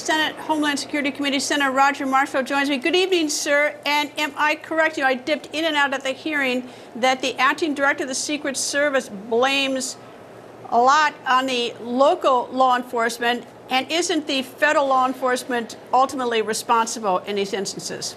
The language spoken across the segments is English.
Senate Homeland Security Committee. Senator Roger Marshall joins me. Good evening, sir. And am I correct? I dipped in and out at the hearing that the acting director of the Secret Service blames a lot on the local law enforcement, and isn't the federal law enforcement ultimately responsible in these instances?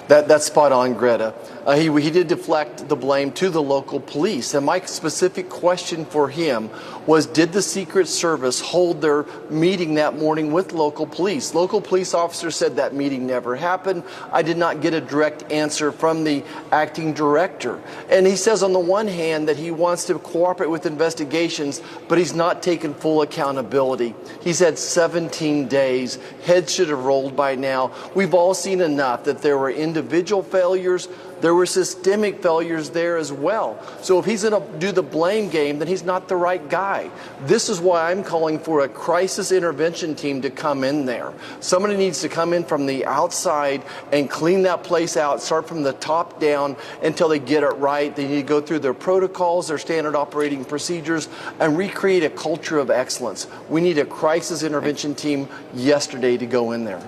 That's spot on, Greta. He did deflect the blame to the local police. And my specific question for him was, did the Secret Service hold their meeting that morning with local police? Local police officers said that meeting never happened. I did not get a direct answer from the acting director. And he says on the one hand that he wants to cooperate with investigations, but he's not taken full accountability. He's had 17 days. Heads should have rolled by now. We've all seen enough that there were individual failures. There were systemic failures there as well. So if he's going to do the blame game, then he's not the right guy. This is why I'm calling for a crisis intervention team to come in there. Somebody needs to come in from the outside and clean that place out, start from the top down until they get it right. They need to go through their protocols, their standard operating procedures, and recreate a culture of excellence. We need a crisis intervention team yesterday to go in there.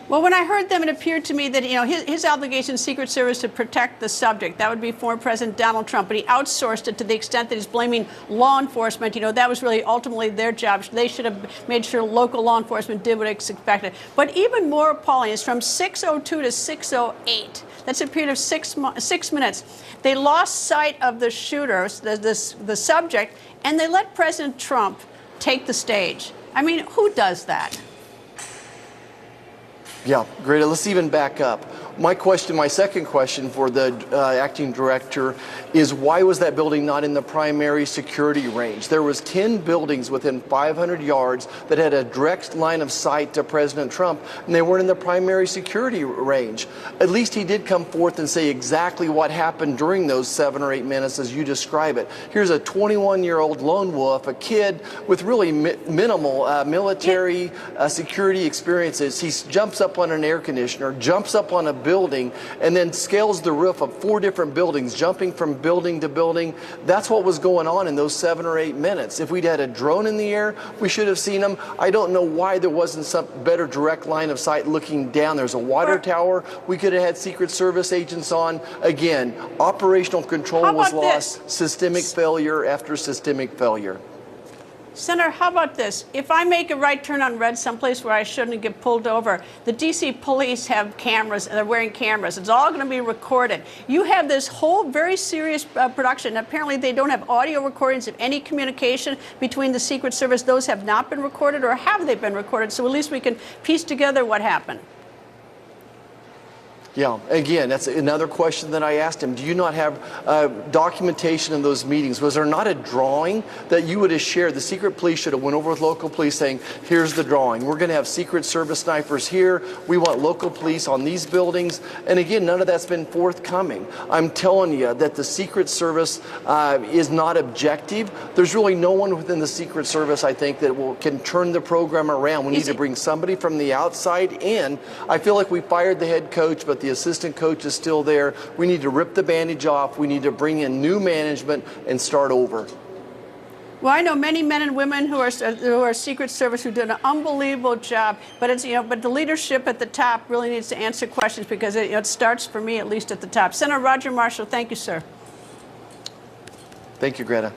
Well, when I heard them, it appeared to me that, his obligation, Secret Service, to protect the subject. That would be former President Donald Trump, but he outsourced it to the extent that he's blaming law enforcement. That was really ultimately their job. They should have made sure local law enforcement did what it's expected. But even more appalling is from 6:02 to 6:08. That's a period of 6 minutes. They lost sight of the shooter, the subject, and they let President Trump take the stage. I mean, who does that? Yeah, Greta, let's even back up. My second question for the acting director is, why was that building not in the primary security range? There was 10 buildings within 500 yards that had a direct line of sight to President Trump, and they weren't in the primary security range. At least he did come forth and say exactly what happened during those 7 or 8 minutes as you describe it. Here's a 21-year-old lone wolf, a kid with really minimal military security experiences. He jumps up on an air conditioner, jumps up on a building, and then scales the roof of 4 different buildings, jumping from building to building. That's what was going on in those 7 or 8 minutes. If we'd had a drone in the air, we should have seen him. I don't know why there wasn't some better direct line of sight looking down. There's a water tower. We could have had Secret Service agents on. Again, operational control was lost. Systemic failure after systemic failure. Senator, how about this? If I make a right turn on red someplace where I shouldn't get pulled over, the D.C. police have cameras, and they're wearing cameras. It's all going to be recorded. You have this whole very serious production. Apparently, they don't have audio recordings of any communication between the Secret Service. Those have not been recorded, or have they been recorded? So at least we can piece together what happened. Yeah, again, that's another question that I asked him. Do you not have documentation in those meetings? Was there not a drawing that you would have shared? The secret police should have went over with local police saying, here's the drawing. We're going to have Secret Service snipers here. We want local police on these buildings. And again, none of that's been forthcoming. I'm telling you that the Secret Service is not objective. There's really no one within the Secret Service, I think, that can turn the program around. We need to bring somebody from the outside in. I feel like we fired the head coach, but the assistant coach is still there. We need to rip the bandage off. We need to bring in new management and start over. Well, I know many men and women who are Secret Service who did an unbelievable job, but but the leadership at the top really needs to answer questions, because it starts, for me at least, at the top. Senator Roger Marshall, thank you, sir. Thank you, Greta.